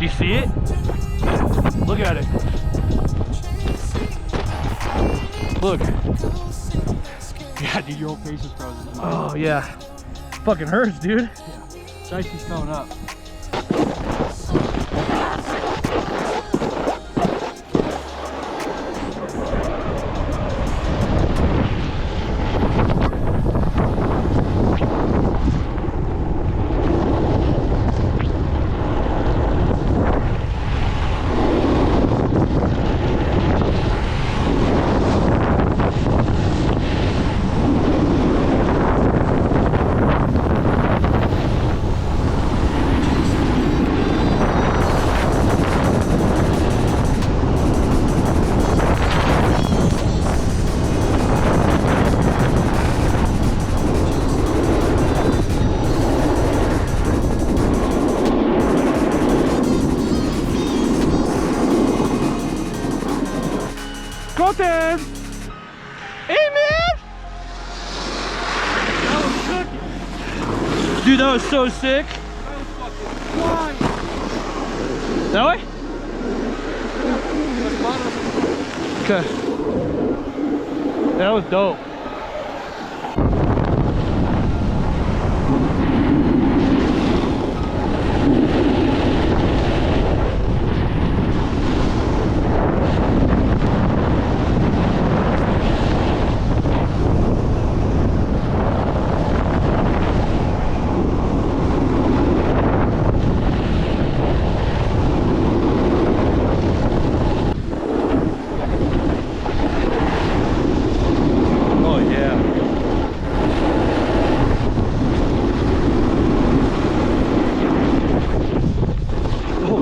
Do you see it? Look at it. Look. Yeah, dude, your whole face is frozen. Oh, yeah. Fucking hurts, dude. Yeah. It's icy stone up. Colton! Hey, man! That was cooking. Dude, that was so sick. That was fucking flying. That way? Okay. That was dope.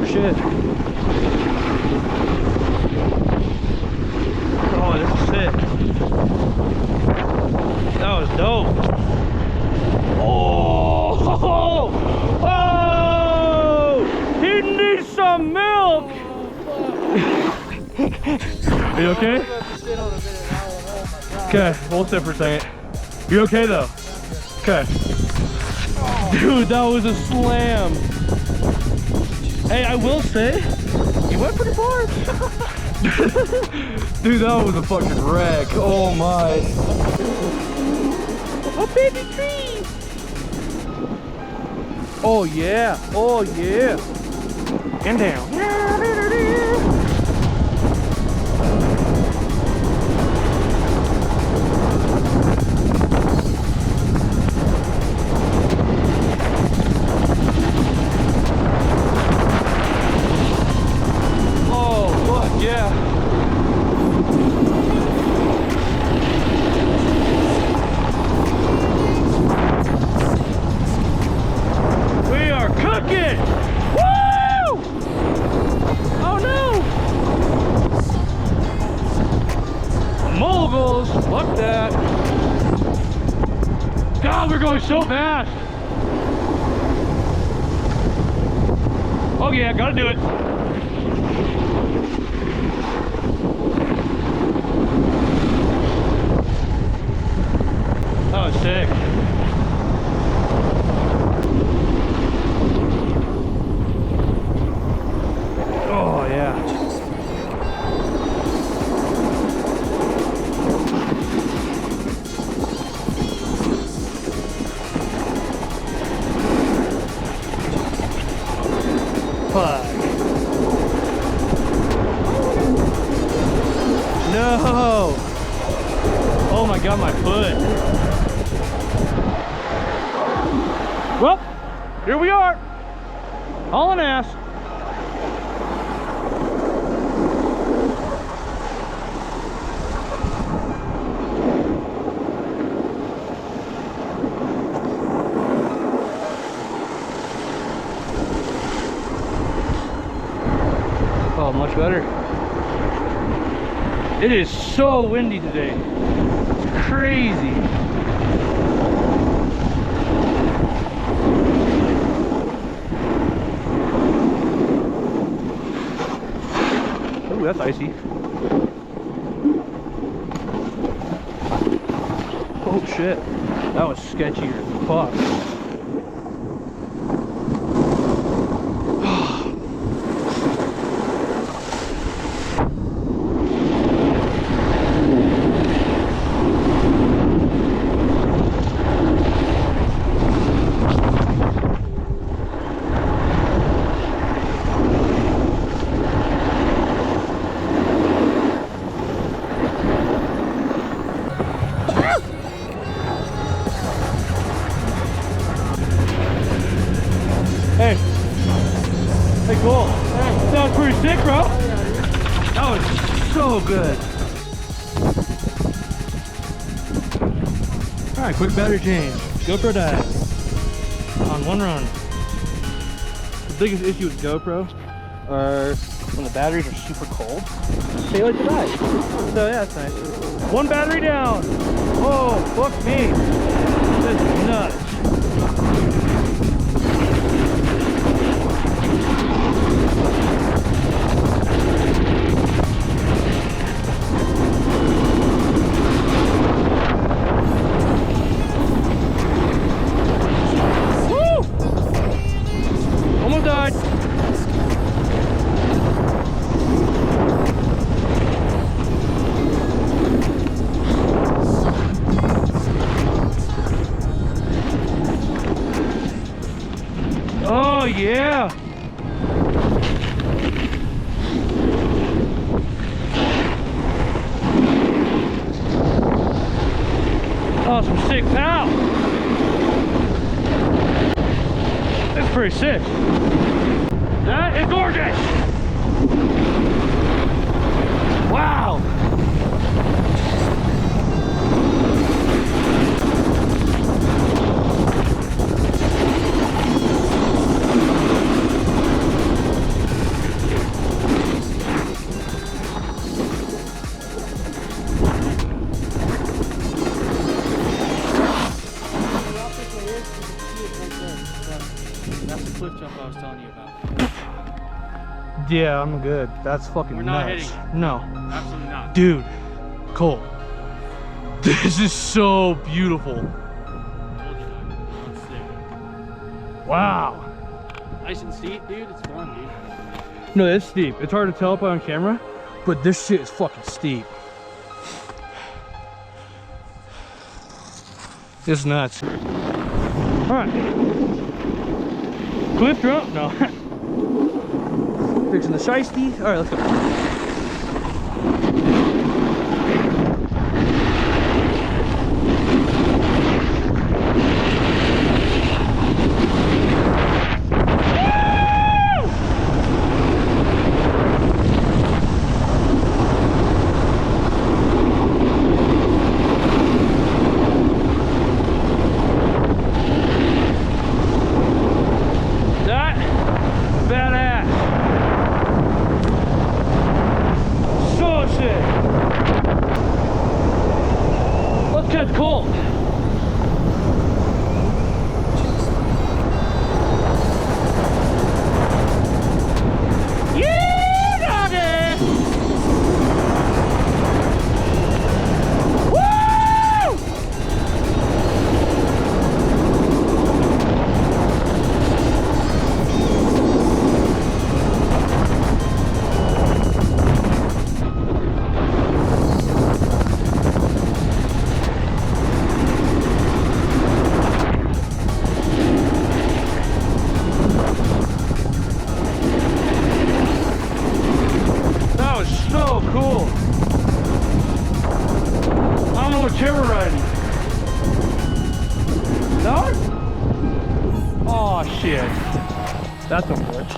Shit. Oh, this is sick. That was dope. Oh! Oh! He needs some milk! Are you okay? Okay, we'll sit for a second. You okay though? Okay. Dude, that was a slam. Hey, I will say, you went pretty far. Dude, that was a fucking wreck. Oh my. A baby tree. Oh yeah. Oh yeah. And down. Yeah. We are cooking! Woo! Oh no! Moguls! Fuck that! God, we're going so fast! Oh yeah, gotta do it. That was sick. Oh yeah. Fuck. No. Oh my God, my foot. Well, here we are, hauling ass. Oh, much better. It is so windy today. It's crazy. Ooh, that's icy. Oh shit, that was sketchy as fuck. cool. That was pretty sick, bro. That was so good. All right, quick battery change. GoPro died on one run. The biggest issue with GoPro are when the batteries are super cold. They like to die. So yeah, that's nice. One battery down. Oh, fuck me. This is nuts. Oh yeah! Oh, some sick pow! That's pretty sick. That is gorgeous! Wow! That's the cliff jump I was telling you about. Yeah, I'm good. That's fucking We're not nuts. hitting. No. Absolutely not. Dude, Cole. This is so beautiful. Wow. Nice and steep, dude. It's fun, dude. No, it's steep. It's hard to tell by on camera, but this shit is fucking steep. It's nuts. Alright. Cliff jump? No. Fixing the shiesty. Alright, let's go. Cool. Yeah, doggy. Woo! So cool. I don't know what chair we're riding. That one? Oh shit. That's a glitch.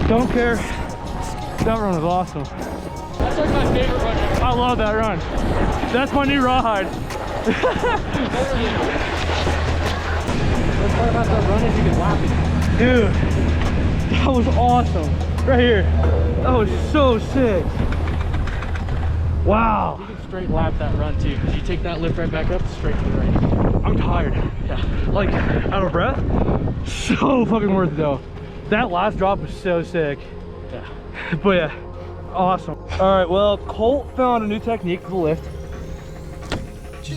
Don't care. That run was awesome. That's like my favorite run ever. I love that run. That's my new rawhide. Best part about that run is you can lap it. Dude, that was awesome. Right here. That was so sick. Wow. You can straight lap that run too, because you take that lift right back up, straight to the right. I'm tired. Yeah. Like, out of breath. So fucking worth it though. That last drop was so sick. Yeah. But yeah, awesome. All right, well, Colt found a new technique for the lift.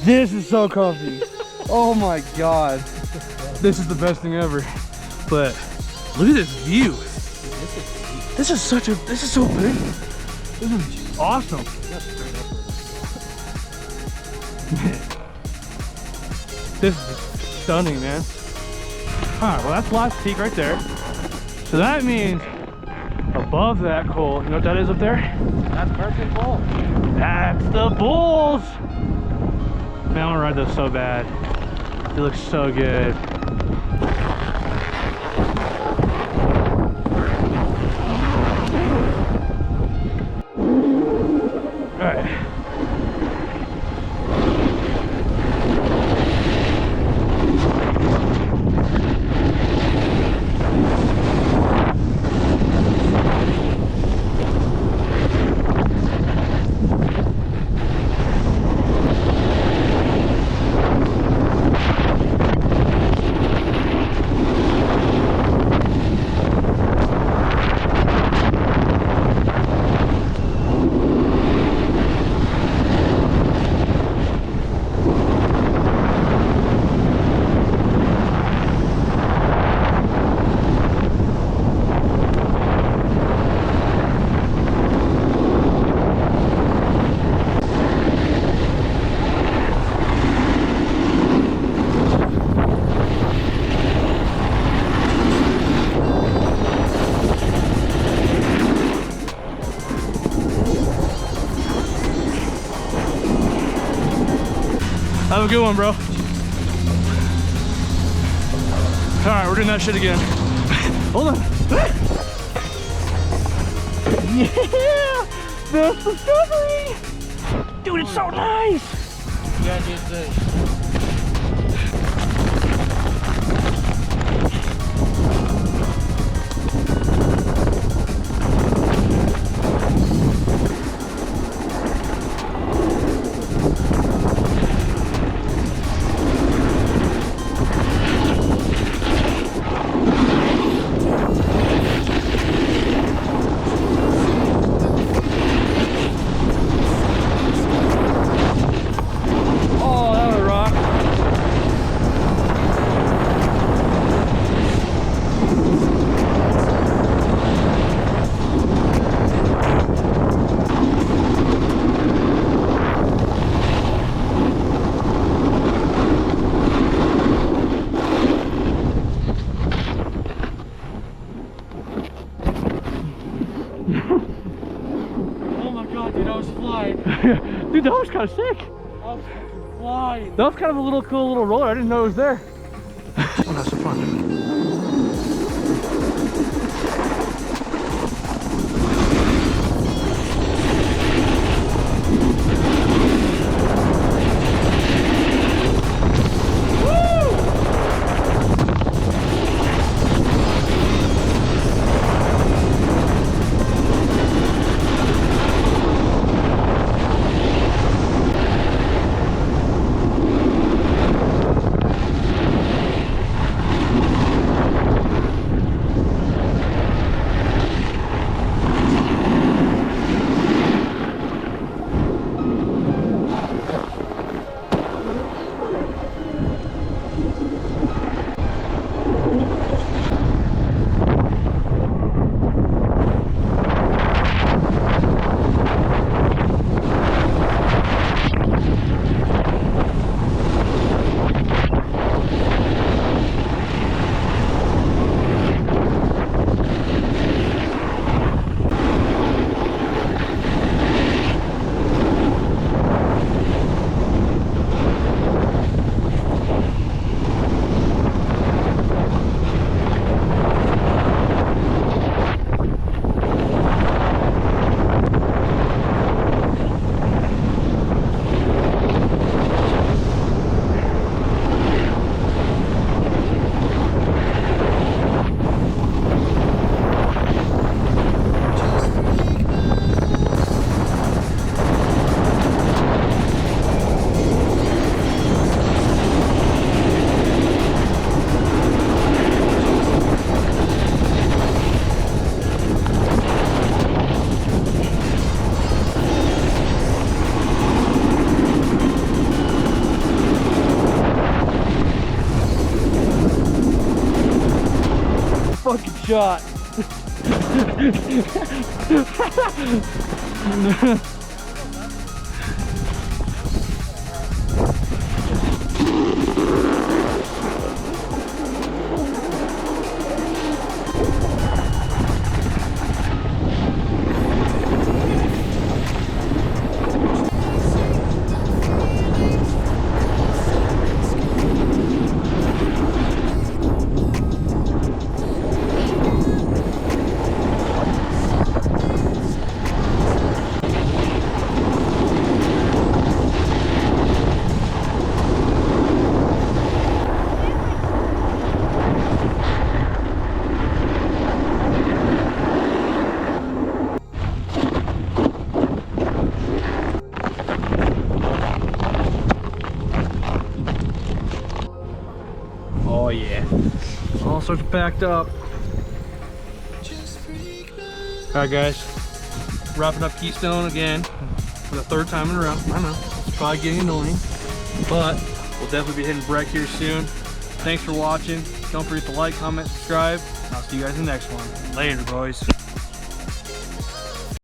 This is so comfy. Oh my God. This is the best thing ever. But look at this view. This is so big. This is awesome. This is stunning, man. All right, well, that's last peak right there. So that means above that Colt, you know what that is up there? That's Merchant Bull. That's the bulls. Man, I want to ride those so bad. They look so good. Have a good one, bro. All right, we're doing that shit again. Hold on. Yeah! That's discovery! Dude, it's so nice! Yeah, dude, this. Oh my god, dude, I was flying. Dude, that was kind of sick. I was flying. That was kind of a cool little roller. I didn't know it was there. Oh, that's so fun. Fucking shot. Oh yeah, all sorts of packed up. All right guys, wrapping up Keystone again for the third time in a row. I know, it's probably getting annoying, but we'll definitely be hitting Breck here soon. Thanks for watching. Don't forget to like, comment, subscribe, and I'll see you guys in the next one. Later, boys.